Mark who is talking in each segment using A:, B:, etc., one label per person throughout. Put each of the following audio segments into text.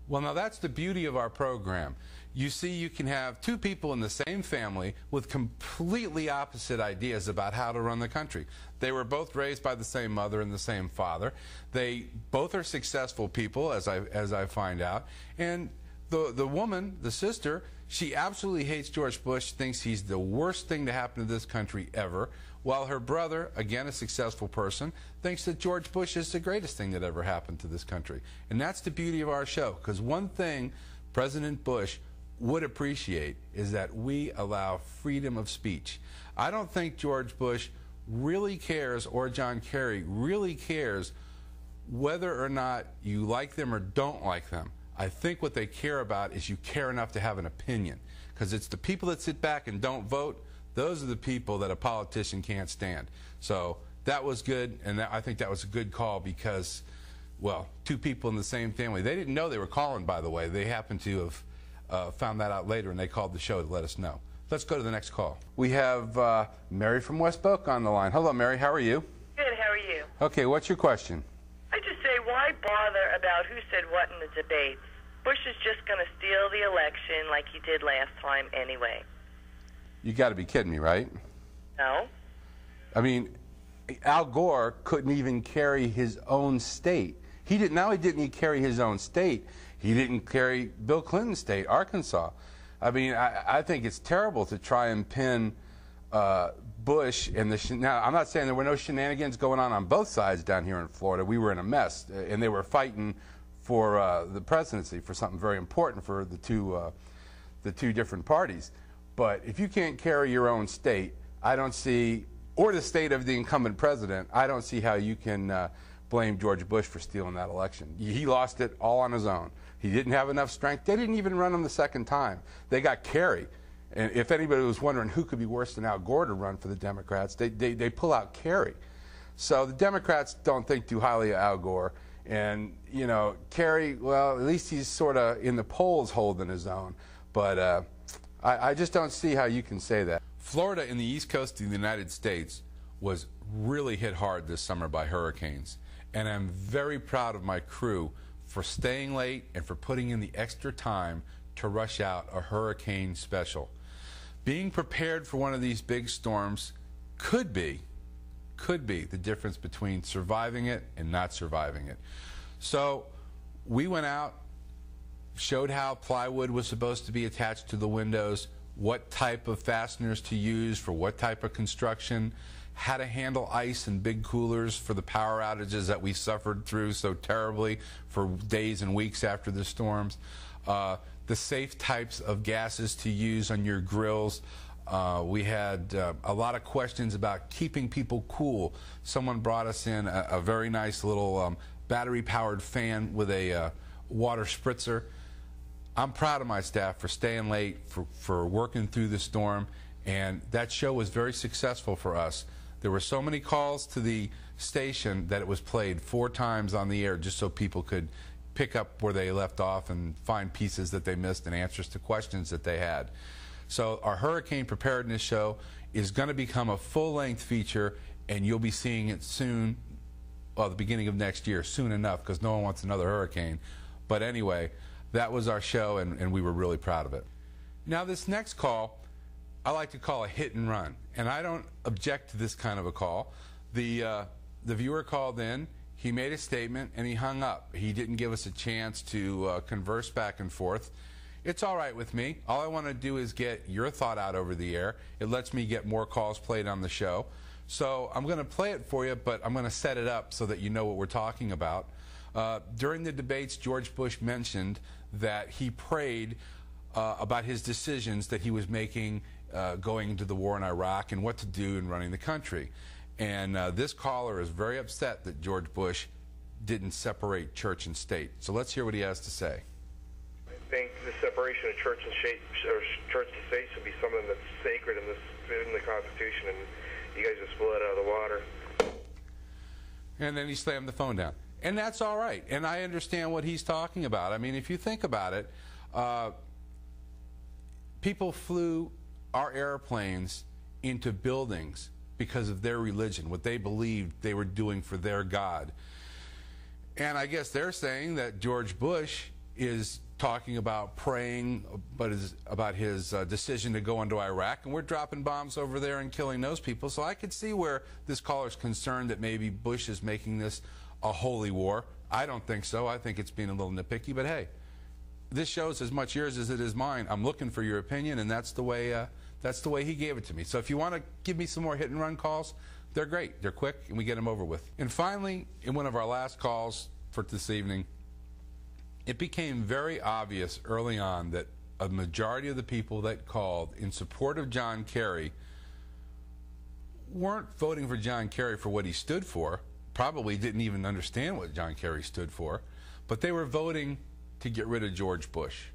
A: Well, now that's the beauty of our program. You see, you can have two people in the same family with completely opposite ideas about how to run the country. They were both raised by the same mother and the same father. They both are successful people, as I find out. And the woman, the sister, she absolutely hates George Bush, thinks he's the worst thing to happen to this country ever, while her brother, again a successful person, thinks that George Bush is the greatest thing that ever happened to this country. And that's the beauty of our show, because one thing President Bush would appreciate is that we allow freedom of speech. I don't think George Bush really cares, or John Kerry really cares, whether or not you like them or don't like them. I think what they care about is you care enough to have an opinion, because it's the people that sit back and don't vote. Those are the people that a politician can't stand. So that was good, and I think that was a good call because, well, two people in the same family. They didn't know they were calling, by the way. They happened to have found that out later, and they called the show to let us know. Let's go to the next call. We have Mary from West Boca on the line. Hello, Mary. How are you?
B: Good. How are you?
A: Okay, what's your question?
B: I just say, why bother about who said what in the debates? Bush is just going to steal the election like he did last time anyway.
A: You got to be kidding me, right?
B: No.
A: I mean, Al Gore couldn't even carry his own state. Not only didn't he carry his own state, he didn't carry Bill Clinton's state, Arkansas. I mean, I think it's terrible to try and pin Bush and now, I'm not saying there were no shenanigans going on both sides down here in Florida. We were in a mess, and they were fighting for the presidency, for something very important for the two different parties. But if you can't carry your own state, I don't see, or the state of the incumbent president, I don't see how you can blame George Bush for stealing that election. He lost it all on his own. He didn't have enough strength. They didn't even run him the second time. They got Kerry. And if anybody was wondering who could be worse than Al Gore to run for the Democrats, they pull out Kerry. So the Democrats don't think too highly of Al Gore. And, you know, Kerry, well, at least he's sort of in the polls holding his own. But I just don't see how you can say that. Florida in the east coast of the United States was really hit hard this summer by hurricanes. And I'm very proud of my crew for staying late and for putting in the extra time to rush out a hurricane special. Being prepared for one of these big storms could be the difference between surviving it and not surviving it. So we went out, showed how plywood was supposed to be attached to the windows, what type of fasteners to use for what type of construction, how to handle ice and big coolers for the power outages that we suffered through so terribly for days and weeks after the storms, the safe types of gases to use on your grills. We had a lot of questions about keeping people cool. Someone brought us in a very nice little battery-powered fan with a water spritzer. I'm proud of my staff for staying late, for working through the storm, and that show was very successful for us. There were so many calls to the station that it was played 4 times on the air just so people could pick up where they left off and find pieces that they missed and answers to questions that they had. So our hurricane preparedness show is going to become a full-length feature, and you'll be seeing it soon, well, the beginning of next year, soon enough, because no one wants another hurricane. But anyway, that was our show, and we were really proud of it. Now this next call, I like to call a hit and run, and I don't object to this kind of a call. The viewer called in, he made a statement, and he hung up. He didn't give us a chance to converse back and forth. It's all right with me. All I want to do is get your thought out over the air. It lets me get more calls played on the show. So I'm going to play it for you, but I'm going to set it up so that you know what we're talking about. During the debates, George Bush mentioned that he prayed about his decisions that he was making going into the war in Iraq and what to do in running the country. And this caller is very upset that George Bush didn't separate church and state. So let's hear what he has to say.
C: I think the separation of church and state, or church and state, should be something that's sacred in the Constitution, and you guys just blew it out of the water.
A: And then he slammed the phone down. And that's all right. And I understand what he's talking about. I mean, if you think about it, people flew our airplanes into buildings because of their religion, what they believed they were doing for their God. And I guess they're saying that George Bush is talking about praying, but about his decision to go into Iraq, and we're dropping bombs over there and killing those people. So I could see where this caller's concerned that maybe Bush is making this a holy war. I don't think so. I think it's being a little nitpicky, but hey, this show's as much yours as it is mine. I'm looking for your opinion, and that's the way he gave it to me. So if you want to give me some more hit and run calls, they're great. They're quick, and we get them over with. And finally, in one of our last calls for this evening, it became very obvious early on that a majority of the people that called in support of John Kerry weren't voting for John Kerry for what he stood for, probably didn't even understand what John Kerry stood for, but they were voting to get rid of George Bush.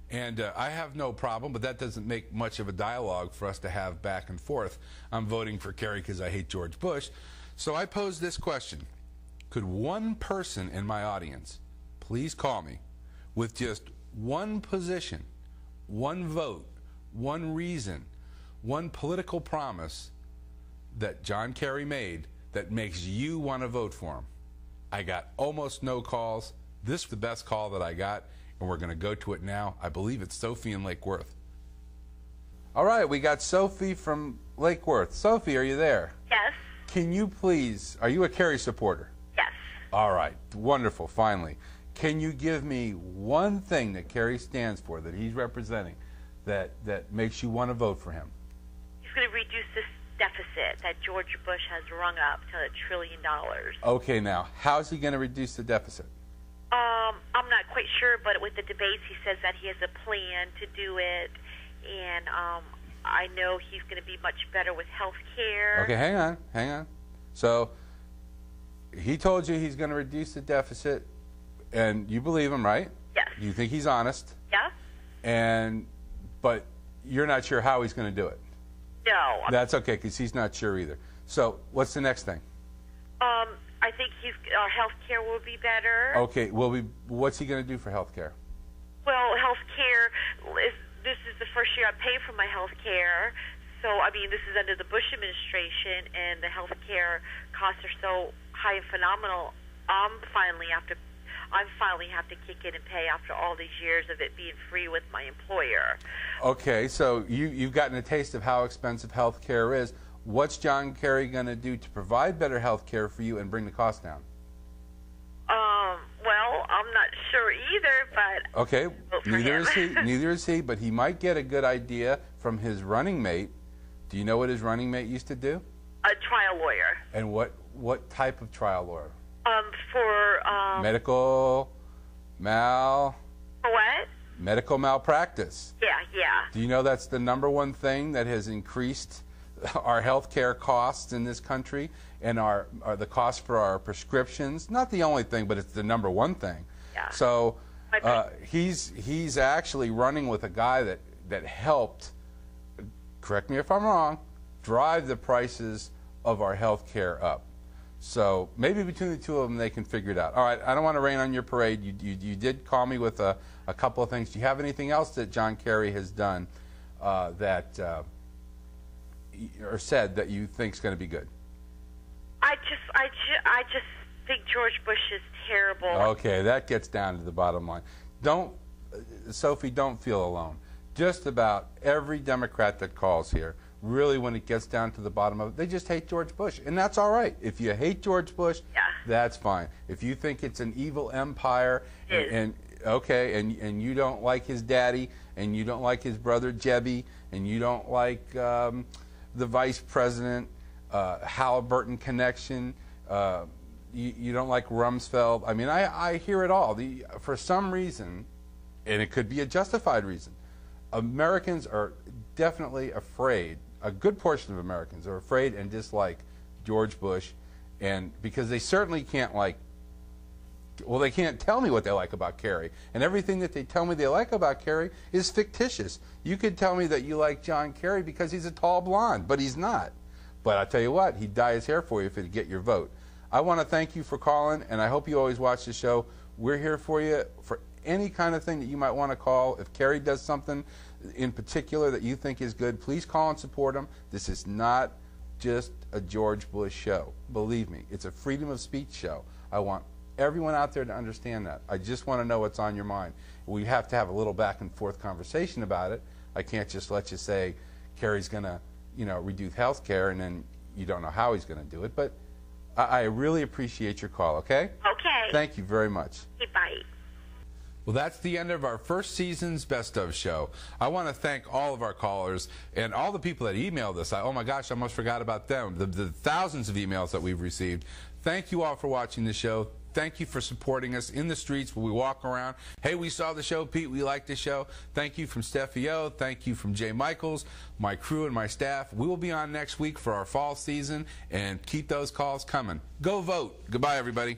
A: And I have no problem, but that doesn't make much of a dialogue for us to have back and forth. I'm voting for Kerry because I hate George Bush. So I pose this question. Could one person in my audience please call me with just one position, one vote, one reason, one political promise that John Kerry made that makes you want to vote for him? I got almost no calls. This is the best call that I got, and we're going to go to it now. I believe it's Sophie in Lake Worth. All right, we got Sophie from Lake Worth. Sophie, are you there?
D: Yes.
A: Can you please, are you a Kerry supporter?
D: Yes.
A: All right, wonderful, finally. Can you give me one thing that Kerry stands for, that he's representing, that makes you want to vote for him?
D: He's going to reduce this deficit that George Bush has rung up to $1 trillion.
A: Okay, now, how's he going to reduce the deficit?
D: I'm not quite sure, but with the debates, he says that he has a plan to do it, and I know he's going to be much better with health care.
A: Okay, hang on. So, he told you he's going to reduce the deficit, and you believe him, right?
D: Yes.
A: You think he's honest?
D: Yeah.
A: But you're not sure how he's going to do it?
D: No.
A: That's okay, because he's not sure either. So, what's the next thing?
D: I think our health care will be better.
A: Okay, what's he going to do for health care?
D: Well, health care, this is the first year I'm paying for my health care. So, I mean, this is under the Bush administration, and the health care costs are so high and phenomenal. I finally have to kick in and pay after all these years of it being free with my employer. Okay,
A: so you've gotten a taste of how expensive health care is. What's John Kerry going to do to provide better health care for you and bring the cost down?
D: Well, I'm not sure either, but...
A: Okay, neither is he, but he might get a good idea from his running mate. Do you know what his running mate used to do?
D: A trial lawyer.
A: And what type of trial lawyer?
D: For...
A: Medical
D: What?
A: Medical malpractice.
D: Yeah.
A: Do you know that's the #1 thing that has increased our health care costs in this country, and the cost for our prescriptions? Not the only thing, but it's the #1 thing.
D: Yeah.
A: So he's actually running with a guy that helped, correct me if I'm wrong, drive the prices of our health care up. So maybe between the two of them they can figure it out. All right, I don't want to rain on your parade. You did call me with a couple of things. Do you have anything else that John Kerry has done or said that you think is going to be good?
D: I just think George Bush is terrible.
A: Okay, that gets down to the bottom line. Sophie, don't feel alone. Just about every Democrat that calls here, really, when it gets down to the bottom of it, they just hate George Bush, and that's all right. If you hate George Bush, that's fine. If you think it's an evil empire, and you don't like his daddy, and you don't like his brother Jebby, and you don't like the vice president, Halliburton connection, you don't like Rumsfeld. I mean, I hear it all. For some reason, and it could be a justified reason, Americans are definitely afraid. A good portion of Americans are afraid and dislike George Bush, and because they certainly can't they can't tell me what they like about Kerry, and everything that they tell me they like about Kerry is fictitious. You could tell me that you like John Kerry because he's a tall blonde, but he's not. But I tell you what, he'd dye his hair for you if it'd get your vote. I want to thank you for calling, and I hope you always watch the show. We're here for you for any kind of thing that you might want to call. If Kerry does something in particular that you think is good, please call and support him. This is not just a George Bush show. Believe me, it's a freedom of speech show. I want everyone out there to understand that. I just want to know what's on your mind. We have to have a little back and forth conversation about it. I can't just let you say Kerry's going to, reduce health care and then you don't know how he's going to do it. But I really appreciate your call, okay?
D: Okay.
A: Thank you very much.
D: Okay, bye.
A: Well, that's the end of our first season's Best of show. I want to thank all of our callers and all the people that emailed us. Oh my gosh, I almost forgot about them. The thousands of emails that we've received. Thank you all for watching the show. Thank you for supporting us in the streets when we walk around. Hey, we saw the show, Pete. We liked the show. Thank you from Steffi O. Thank you from Jay Michaels, my crew and my staff. We will be on next week for our fall season, and keep those calls coming. Go vote. Goodbye, everybody.